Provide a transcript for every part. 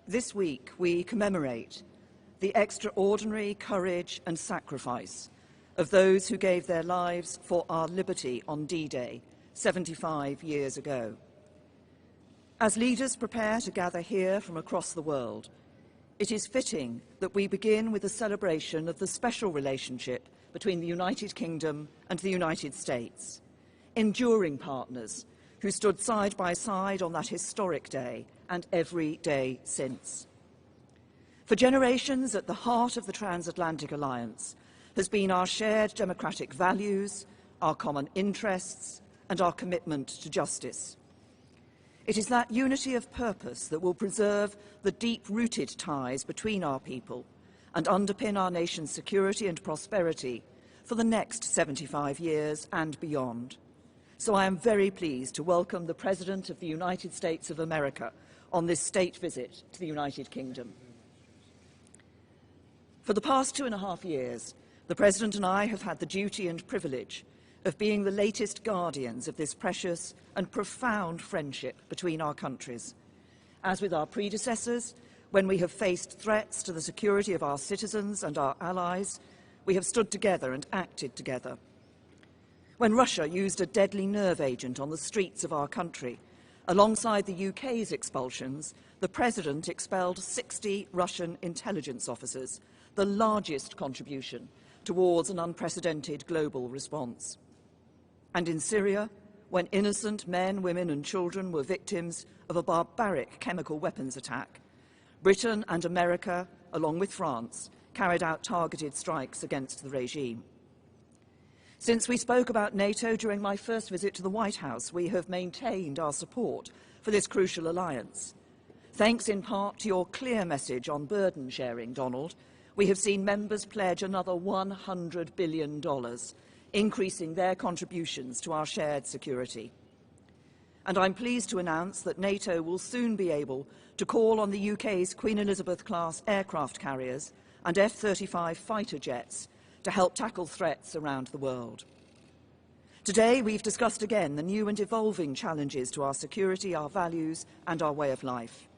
This week we commemorate the extraordinary courage and sacrifice of those who gave their lives for our liberty on D-Day 75 years ago. As leaders prepare to gather here from across the world, it is fitting that we begin with a celebration of the special relationship between the United Kingdom and the United States, enduring partners who stood side by side on that historic day and every day since. For generations, at the heart of the transatlantic alliance has been our shared democratic values, our common interests, and our commitment to justice. It is that unity of purpose that will preserve the deep-rooted ties between our people and underpin our nation's security and prosperity for the next 75 years and beyond. So I am very pleased to welcome the President of the United States of America on this state visit to the United Kingdom. For the past 2.5 years, the President and I have had the duty and privilege of being the latest guardians of this precious and profound friendship between our countries. As with our predecessors, when we have faced threats to the security of our citizens and our allies, we have stood together and acted together. When Russia used a deadly nerve agent on the streets of our country, alongside the UK's expulsions, the President expelled 60 Russian intelligence officers, the largest contribution towards an unprecedented global response. And in Syria, when innocent men, women and children were victims of a barbaric chemical weapons attack, Britain and America, along with France, carried out targeted strikes against the regime. Since we spoke about NATO during my first visit to the White House, we have maintained our support for this crucial alliance. Thanks in part to your clear message on burden sharing, Donald, we have seen members pledge another $100 billion, increasing their contributions to our shared security. And I'm pleased to announce that NATO will soon be able to call on the UK's Queen Elizabeth-class aircraft carriers and F-35 fighter jets to help tackle threats around the world. Today, we've discussed again the new and evolving challenges to our security, our values, and our way of life.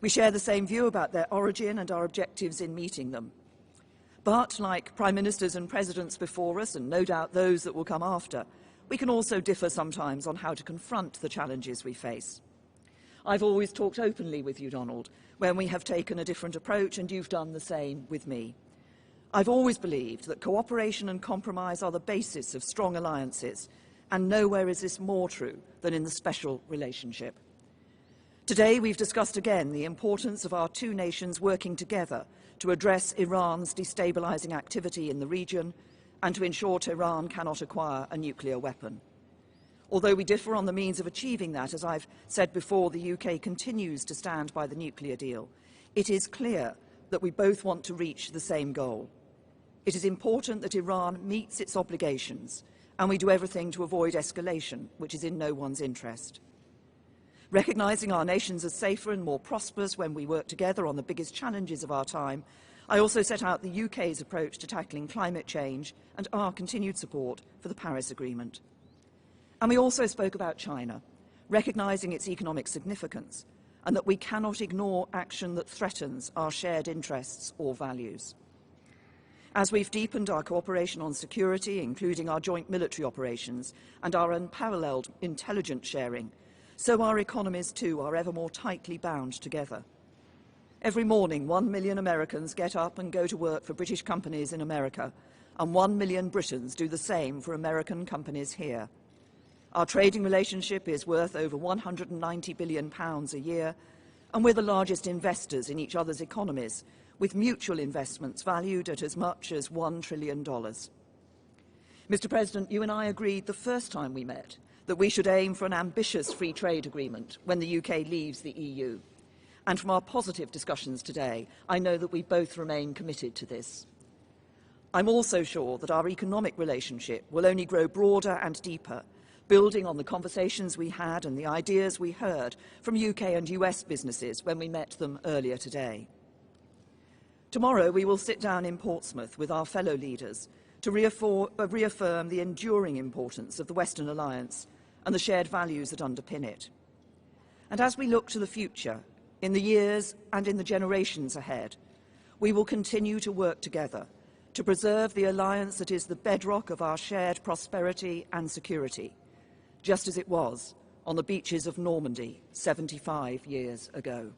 We share the same view about their origin and our objectives in meeting them. But, like Prime Ministers and Presidents before us, and no doubt those that will come after, we can also differ sometimes on how to confront the challenges we face. I've always talked openly with you, Donald, when we have taken a different approach, and you've done the same with me. I've always believed that cooperation and compromise are the basis of strong alliances, and nowhere is this more true than in the special relationship. Today, we've discussed again the importance of our two nations working together to address Iran's destabilizing activity in the region and to ensure Tehran cannot acquire a nuclear weapon. Although we differ on the means of achieving that, as I've said before, the UK continues to stand by the nuclear deal. It is clear that we both want to reach the same goal. It is important that Iran meets its obligations, and we do everything to avoid escalation, which is in no one's interest. Recognising our nations as safer and more prosperous when we work together on the biggest challenges of our time, I also set out the UK's approach to tackling climate change and our continued support for the Paris Agreement. And we also spoke about China, recognising its economic significance and that we cannot ignore action that threatens our shared interests or values. As we've deepened our cooperation on security, including our joint military operations and our unparalleled intelligence sharing, so our economies too are ever more tightly bound together. Every morning, 1 million Americans get up and go to work for British companies in America, and 1 million Britons do the same for American companies here. Our trading relationship is worth over £190 billion a year, and we're the largest investors in each other's economies, with mutual investments valued at as much as $1 trillion. Mr. President, you and I agreed the first time we met that we should aim for an ambitious free trade agreement when the UK leaves the EU. And from our positive discussions today, I know that we both remain committed to this. I'm also sure that our economic relationship will only grow broader and deeper, building on the conversations we had and the ideas we heard from UK and US businesses when we met them earlier today. Tomorrow we will sit down in Portsmouth with our fellow leaders to reaffirm the enduring importance of the Western Alliance and the shared values that underpin it. And as we look to the future, In the years and in the generations ahead, we will continue to work together to preserve the alliance that is the bedrock of our shared prosperity and security, just as it was on the beaches of Normandy 75 years ago.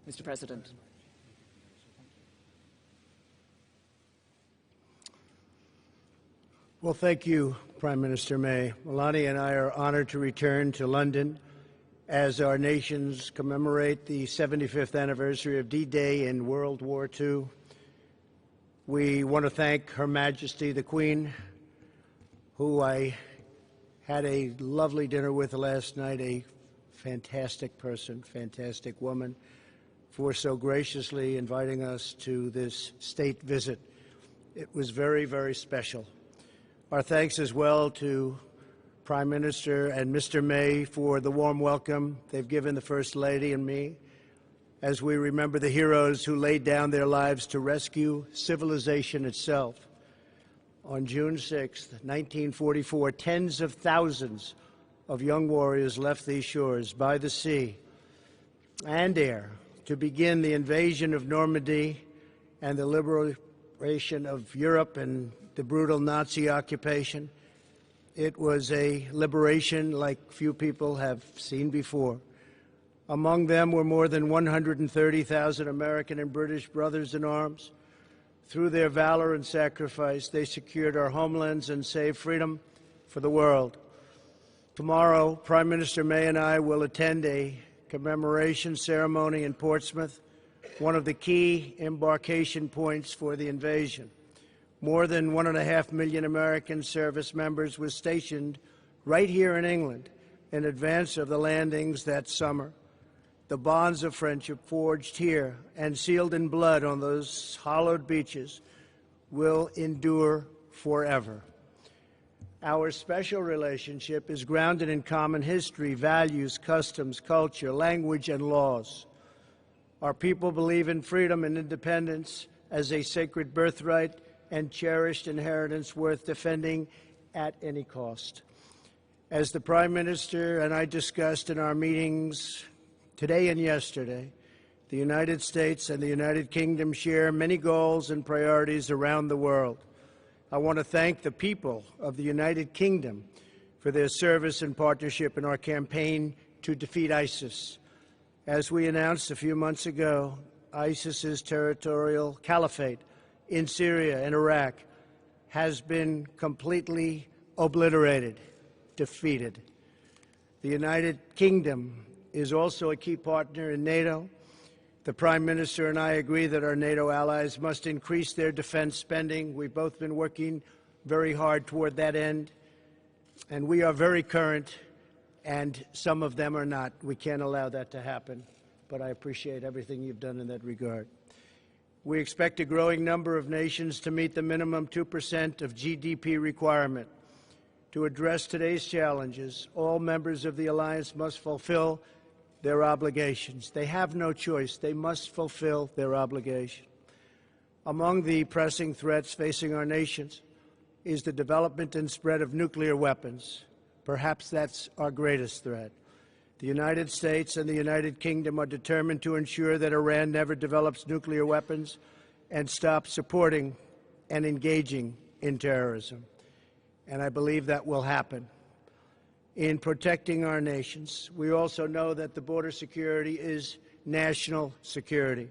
Mr. President. Well, thank you, Prime Minister May. Melania and I are honored to return to London as our nations commemorate the 75th anniversary of D-Day in World War II. We want to thank Her Majesty the Queen, who I had a lovely dinner with last night, a fantastic person, fantastic woman, for so graciously inviting us to this state visit. It was very, very special. Our thanks as well to Prime Minister and Mr. May for the warm welcome they've given the First Lady and me as we remember the heroes who laid down their lives to rescue civilization itself. On June 6, 1944, tens of thousands of young warriors left these shores by the sea and air to begin the invasion of Normandy and the liberation of Europe and the brutal Nazi occupation. It was a liberation like few people have seen before. Among them were more than 130,000 American and British brothers in arms. Through their valor and sacrifice, they secured our homelands and saved freedom for the world. Tomorrow, Prime Minister May and I will attend a commemoration ceremony in Portsmouth, one of the key embarkation points for the invasion. More than 1.5 million American service members were stationed right here in England in advance of the landings that summer. The bonds of friendship forged here and sealed in blood on those hallowed beaches will endure forever. Our special relationship is grounded in common history, values, customs, culture, language, and laws. Our people believe in freedom and independence as a sacred birthright and cherished inheritance worth defending at any cost. As the Prime Minister and I discussed in our meetings today and yesterday, the United States and the United Kingdom share many goals and priorities around the world. I want to thank the people of the United Kingdom for their service and partnership in our campaign to defeat ISIS. As we announced a few months ago, ISIS's territorial caliphate in Syria and Iraq has been completely obliterated, defeated. The United Kingdom is also a key partner in NATO. The Prime Minister and I agree that our NATO allies must increase their defense spending. We've both been working very hard toward that end, and we are very current, and some of them are not. We can't allow that to happen, but I appreciate everything you've done in that regard. We expect a growing number of nations to meet the minimum 2% of GDP requirement. To address today's challenges, all members of the alliance must fulfill their obligations. They have no choice. They must fulfill their obligation. Among the pressing threats facing our nations is the development and spread of nuclear weapons. Perhaps that's our greatest threat. The United States and the United Kingdom are determined to ensure that Iran never develops nuclear weapons and stops supporting and engaging in terrorism. And I believe that will happen. In protecting our nations, we also know that the border security is national security.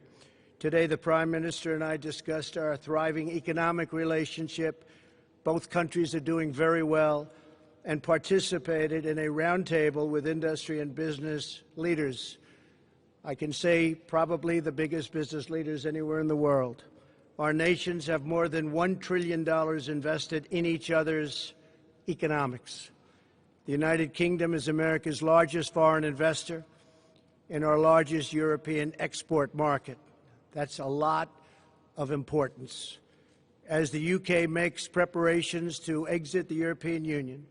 Today, the Prime Minister and I discussed our thriving economic relationship. Both countries are doing very well, and participated in a roundtable with industry and business leaders. I can say probably the biggest business leaders anywhere in the world. Our nations have more than $1 trillion invested in each other's economics. The United Kingdom is America's largest foreign investor and our largest European export market. That's a lot of importance. As the UK makes preparations to exit the European Union,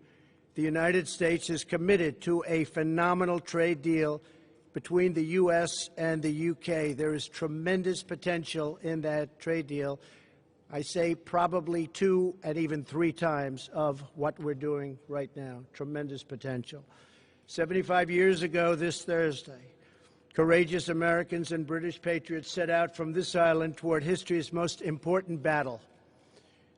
the United States is committed to a phenomenal trade deal between the U.S. and the UK. There is tremendous potential in that trade deal. I say probably 2 and even 3 times of what we're doing right now. Tremendous potential. 75 years ago this Thursday, Courageous Americans and British patriots set out from this island toward history's most important battle.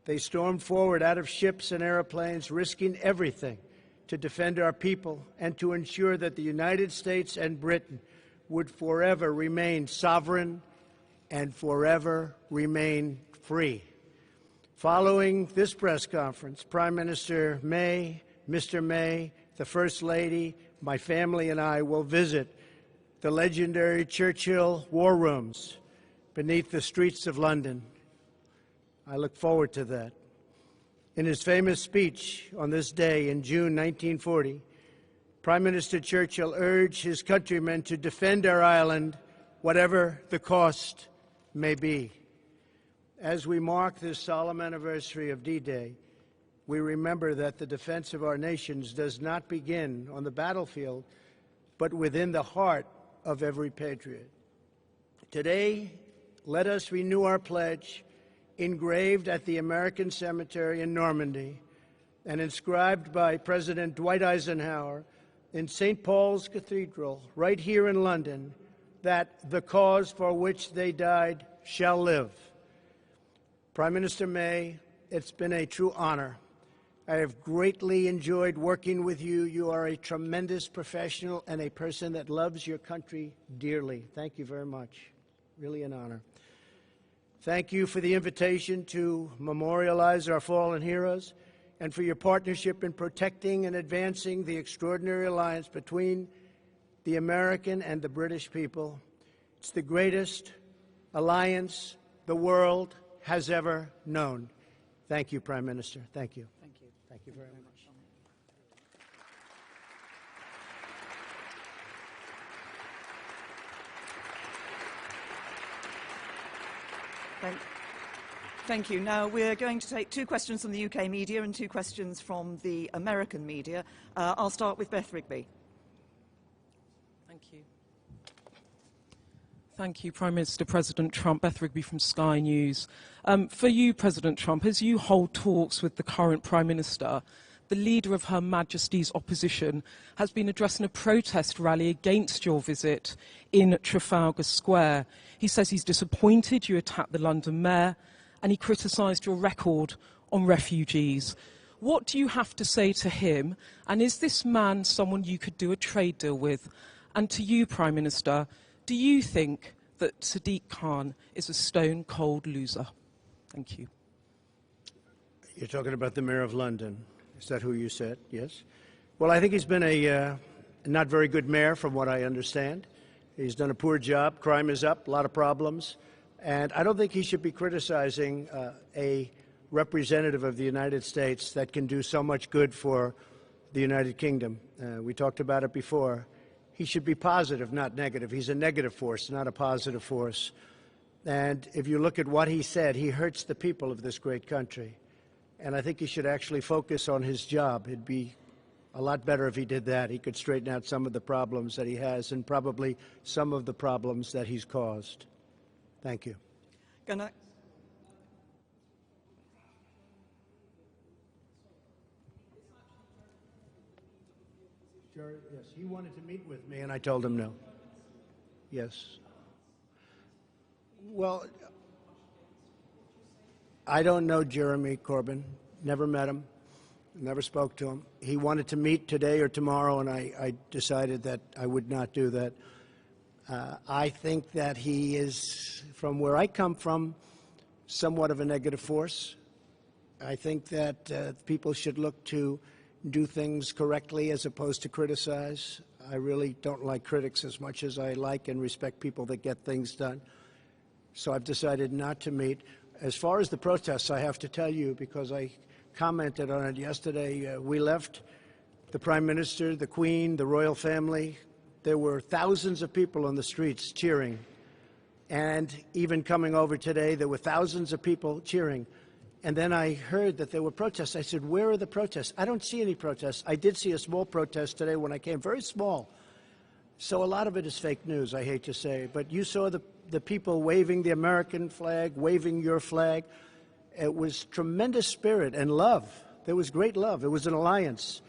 They stormed forward out of ships and airplanes, risking everything to defend our people and to ensure that the United States and Britain would forever remain sovereign and forever remain free. Following this press conference, Prime Minister May, Mr. May, the First Lady, my family and I will visit the legendary Churchill War Rooms beneath the streets of London. I look forward to that. In his famous speech on this day in June 1940, Prime Minister Churchill urged his countrymen to defend our island, whatever the cost may be. As we mark this solemn anniversary of D-Day, we remember that the defense of our nations does not begin on the battlefield, but within the heart of every patriot. Today, let us renew our pledge, engraved at the American Cemetery in Normandy and inscribed by President Dwight Eisenhower in St. Paul's Cathedral, right here in London, that the cause for which they died shall live. Prime Minister May, it's been a true honor. I have greatly enjoyed working with you. You are a tremendous professional and a person that loves your country dearly. Thank you very much. Really an honor. Thank you for the invitation to memorialize our fallen heroes and for your partnership in protecting and advancing the extraordinary alliance between the American and the British people. It's the greatest alliance the world has ever known. Thank you, Prime Minister. Thank you. Thank you. Thank you very much. Thank you. Now we're going to take 2 questions from the UK media and 2 questions from the American media. I'll start with Beth Rigby. Thank you. Thank you, Prime Minister President Trump. Beth Rigby from Sky News. For you, President Trump, as you hold talks with the current Prime Minister, the leader of Her Majesty's opposition has been addressing a protest rally against your visit in Trafalgar Square. He says he's disappointed you attacked the London mayor, and he criticised your record on refugees. What do you have to say to him? And is this man someone you could do a trade deal with? And to you, Prime Minister, do you think that Sadiq Khan is a stone-cold loser? Thank you. You're talking about the Mayor of London. Is that who you said? Yes? Well, I think he's been a not very good mayor, from what I understand. He's done a poor job. Crime is up, a lot of problems. And I don't think he should be criticizing a representative of the United States that can do so much good for the United Kingdom. We talked about it before. He should be positive, not negative. He's a negative force, not a positive force. And if you look at what he said, he hurts the people of this great country. And I think he should actually focus on his job. It'd be a lot better if he did that. He could straighten out some of the problems that he has and probably some of the problems that he's caused. Thank you. Gonna... Yes, he wanted to meet with me, and I told him no. Yes. Well, I don't know Jeremy Corbyn. Never met him. Never spoke to him. He wanted to meet today or tomorrow, and I decided that I would not do that. I think that he is, from where I come from, somewhat of a negative force. I think that people should look to do things correctly as opposed to criticize. I really don't like critics as much as I like and respect people that get things done. So I've decided not to meet. As far as the protests, I have to tell you, because I commented on it yesterday, we left the Prime Minister, the Queen, the royal family. There were thousands of people on the streets cheering. And even coming over today, there were thousands of people cheering. And then I heard that there were protests. I said, where are the protests? I don't see any protests. I did see a small protest today when I came, very small. So a lot of it is fake news, I hate to say. But you saw the people waving the American flag, waving your flag. It was tremendous spirit and love. There was great love. It was an alliance.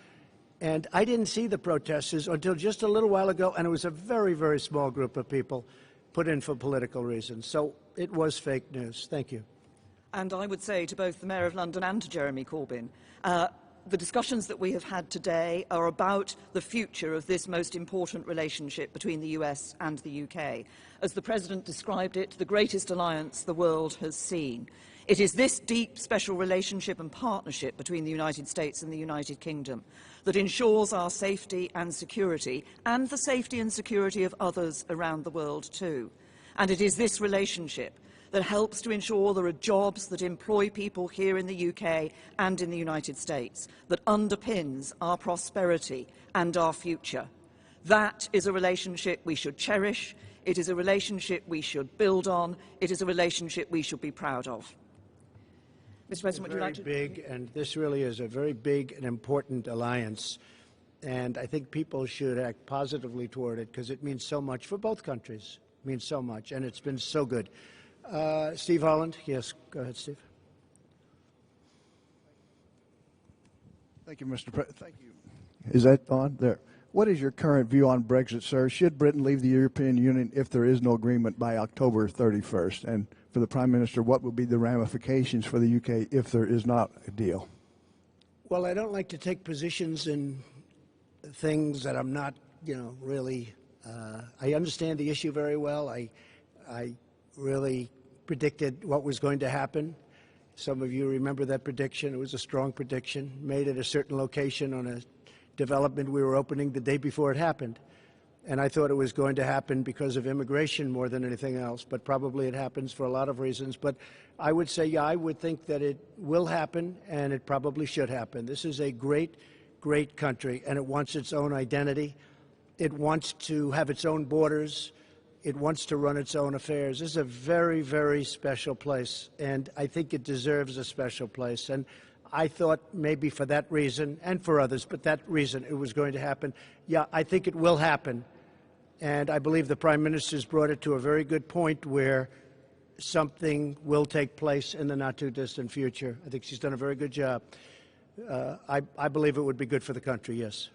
And I didn't see the protesters until just a little while ago, and it was a very, very small group of people put in for political reasons. So it was fake news. Thank you. And I would say to both the Mayor of London and to Jeremy Corbyn, the discussions that we have had today are about the future of this most important relationship between the US and the UK. As the President described it, the greatest alliance the world has seen. It is this deep, special relationship and partnership between the United States and the United Kingdom that ensures our safety and security, and the safety and security of others around the world too. And it is this relationship that helps to ensure there are jobs that employ people here in the UK and in the United States, that underpins our prosperity and our future. That is a relationship we should cherish. It is a relationship we should build on. It is a relationship we should be proud of. Mr. President, would you like to... Big, and this really is a very big and important alliance. And I think people should act positively toward it because it means so much for both countries. It means so much, and it's been so good. Steve Holland. Yes, go ahead, Steve. Thank you, Mr. President. Thank you. Is that on? There. What is your current view on Brexit, sir? Should Britain leave the European Union if there is no agreement by October 31st? And for the Prime Minister, what would be the ramifications for the UK if there is not a deal? Well, I don't like to take positions in things that I'm not, really. I understand the issue very well. I really predicted what was going to happen. Some of you remember that prediction. It was a strong prediction, made at a certain location on a development we were opening the day before it happened. And I thought it was going to happen because of immigration more than anything else, but probably it happens for a lot of reasons. But I would say, yeah, I would think that it will happen, and it probably should happen. This is a great, great country, and it wants its own identity. It wants to have its own borders. It wants to run its own affairs. This is a very, very special place, and I think it deserves a special place. And I thought maybe for that reason, and for others, but that reason it was going to happen. Yeah, I think it will happen. And I believe the Prime Minister's brought it to a very good point where something will take place in the not-too-distant future. I think she's done a very good job. I believe it would be good for the country, yes.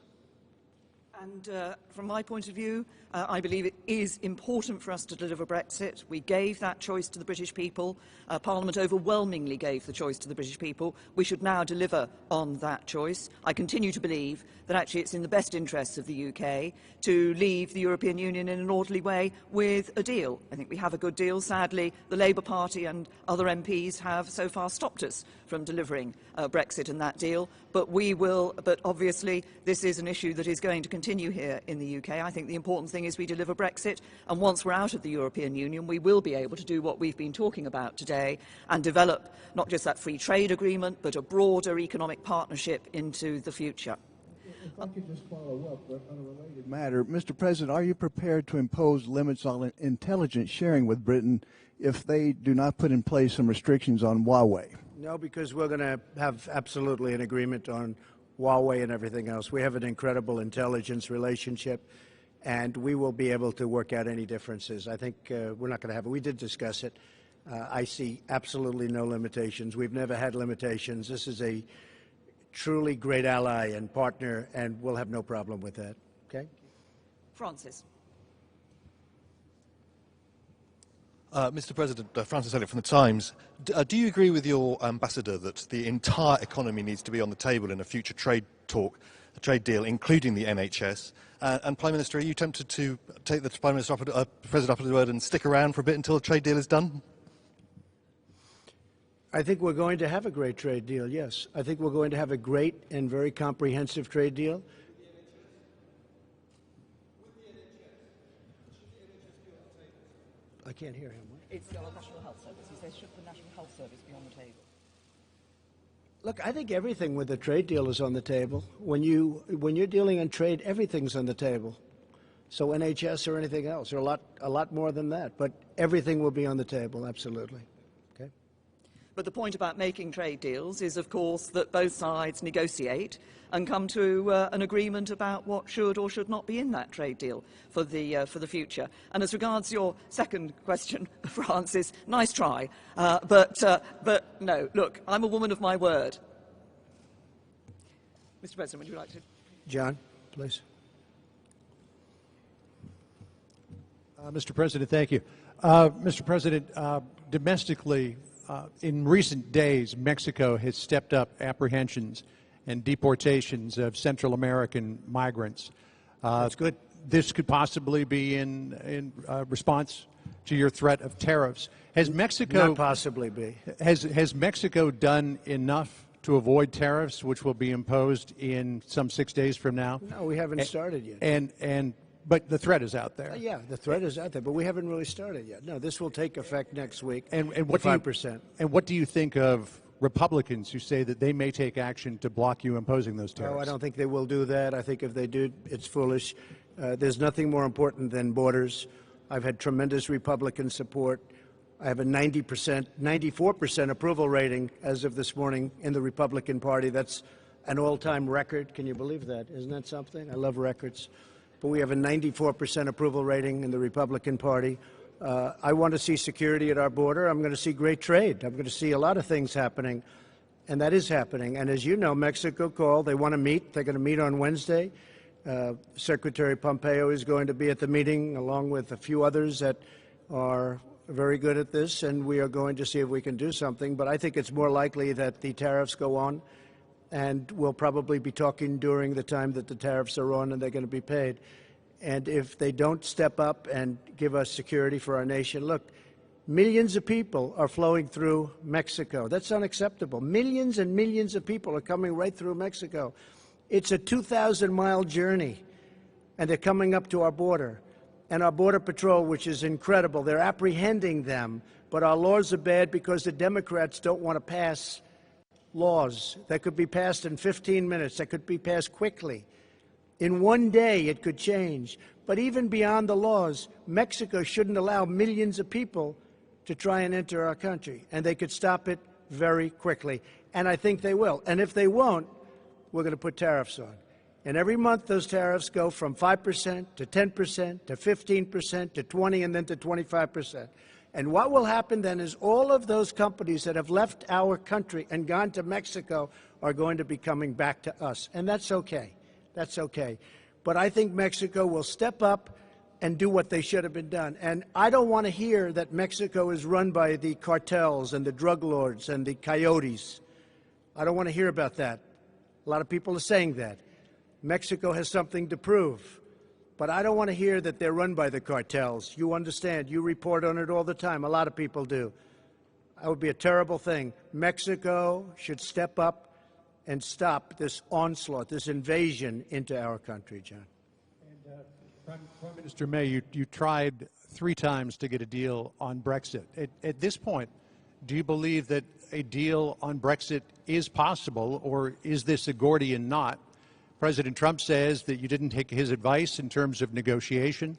And from my point of view, I believe it is important for us to deliver Brexit. We gave that choice to the British people. Parliament overwhelmingly gave the choice to the British people. We should now deliver on that choice. I continue to believe that actually it's in the best interests of the UK to leave the European Union in an orderly way with a deal. I think we have a good deal. Sadly, the Labour Party and other MPs have so far stopped us from delivering Brexit and that deal. But we will, but obviously this is an issue that is going to continue here in the UK. I think the important thing is we deliver Brexit, and once we're out of the European Union, we will be able to do what we've been talking about today and develop not just that free trade agreement, but a broader economic partnership into the future. If I could just follow up on a related matter. Mr. President, are you prepared to impose limits on intelligence sharing with Britain if they do not put in place some restrictions on Huawei? No, because we're going to have absolutely an agreement on Huawei and everything else. We have an incredible intelligence relationship, and we will be able to work out any differences. I think we're not going to have it. We did discuss it. I see absolutely no limitations. We've never had limitations. This is a truly great ally and partner, and we'll have no problem with that. Okay? Francis. Mr. President, Francis Elliott from The Times. Do you agree with your ambassador that the entire economy needs to be on the table in a future trade talk, a trade deal, including the NHS? And Prime Minister, are you tempted to take the Prime Minister President up at his word and stick around for a bit until the trade deal is done? I think we're going to have a great trade deal, yes. I think we're going to have a great and very comprehensive trade deal. I can't hear him. It's the National Health Service. He says, should the National Health Service be on the table? Look, I think everything with the trade deal is on the table. When you're dealing in trade, everything's on the table. So NHS or anything else, or a lot more than that. But everything will be on the table, absolutely. Okay. But the point about making trade deals is, of course, that both sides negotiate and come to an agreement about what should or should not be in that trade deal for the future. And as regards your second question, Francis, nice try, but no. Look, I'm a woman of my word. Mr. President, would you like to? John, please. Mr. President, thank you. Mr. President, domestically, in recent days, Mexico has stepped up apprehensions and deportations of Central American migrants. That's good. This could possibly be in response to your threat of tariffs. Has Mexico Not possibly be. has Mexico done enough to avoid tariffs, which will be imposed in some 6 days from now? No, we haven't started yet. But the threat is out there. Yeah, the threat is out there, but we haven't really started yet. No, this will take effect next week. And what do you, 5%. and what do you think of Republicans who say that they may take action to block you imposing those tariffs? No, I don't think they will do that. I think if they do, it's foolish. There's nothing more important than borders. I've had tremendous Republican support. I have a 94% approval rating as of this morning in the Republican Party. That's an all-time record. Can you believe that? Isn't that something? I love records. But we have a 94% approval rating in the Republican Party. I want to see security at our border. I'm going to see great trade. I'm going to see a lot of things happening, and that is happening. And as you know, Mexico called. They want to meet. They're going to meet on Wednesday. Secretary Pompeo is going to be at the meeting, along with a few others that are very good at this, and we are going to see if we can do something. But I think it's more likely that the tariffs go on, and we'll probably be talking during the time that the tariffs are on and they're going to be paid. And if they don't step up and give us security for our nation, look, millions of people are flowing through Mexico. That's unacceptable. Millions and millions of people are coming right through Mexico. It's a 2,000-mile journey, and they're coming up to our border. And our Border Patrol, which is incredible, they're apprehending them. But our laws are bad because the Democrats don't want to pass laws that could be passed in 15 minutes, that could be passed quickly. In one day, it could change. But even beyond the laws, Mexico shouldn't allow millions of people to try and enter our country. And they could stop it very quickly. And I think they will. And if they won't, we're going to put tariffs on. And every month, those tariffs go from 5% to 10% to 15% to 20% and then to 25%. And what will happen then is all of those companies that have left our country and gone to Mexico are going to be coming back to us. And that's okay. That's okay. But I think Mexico will step up and do what they should have been done. And I don't want to hear that Mexico is run by the cartels and the drug lords and the coyotes. I don't want to hear about that. A lot of people are saying that. Mexico has something to prove. But I don't want to hear that they're run by the cartels. You understand. You report on it all the time. A lot of people do. That would be a terrible thing. Mexico should step up and stop this onslaught, this invasion into our country, John. And Prime Minister May, you tried 3 times to get a deal on Brexit. At this point, do you believe that a deal on Brexit is possible, or is this a Gordian knot? President Trump says that you didn't take his advice in terms of negotiation.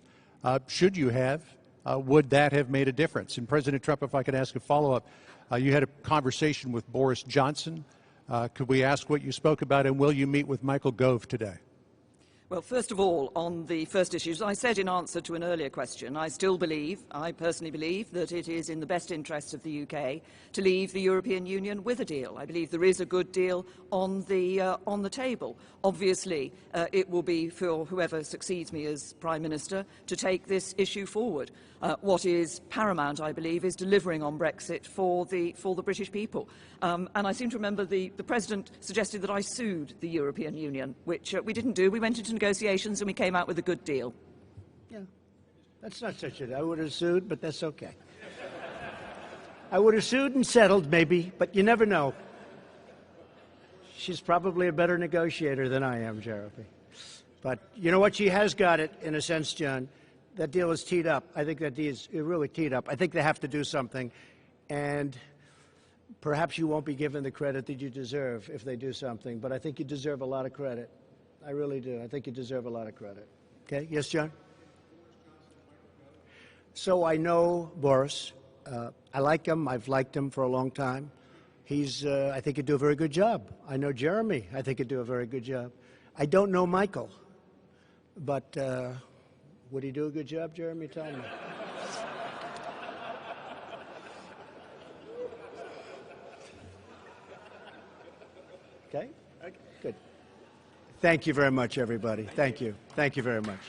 Should you have, would that have made a difference? And President Trump, if I could ask a follow-up, you had a conversation with Boris Johnson. Could we ask what you spoke about, and will you meet with Michael Gove today? Well, first of all, on the first issues, I said in answer to an earlier question, I personally believe, that it is in the best interests of the UK to leave the European Union with a deal. I believe there is a good deal on the table. Obviously, it will be for whoever succeeds me as Prime Minister to take this issue forward. What is paramount, I believe, is delivering on Brexit for the British people. And I seem to remember the President suggested that I sued the European Union, which we didn't do. We went into negotiations and we came out with a good deal. Yeah, that's not such a... I would have sued, but that's okay. I would have sued and settled, maybe, but you never know. She's probably a better negotiator than I am, Jeremy. But you know what? She has got it, in a sense, John. That deal is teed up. I think that deal is really teed up. I think they have to do something. And perhaps you won't be given the credit that you deserve if they do something, but I think you deserve a lot of credit. I really do. I think you deserve a lot of credit. Okay? Yes, John? So I know Boris. I like him. I've liked him for a long time. I think he'd do a very good job. I know Jeremy. I think he'd do a very good job. I don't know Michael, but would he do a good job, Jeremy? Tell me. Okay? Good. Thank you very much, everybody. Thank you. Thank you very much.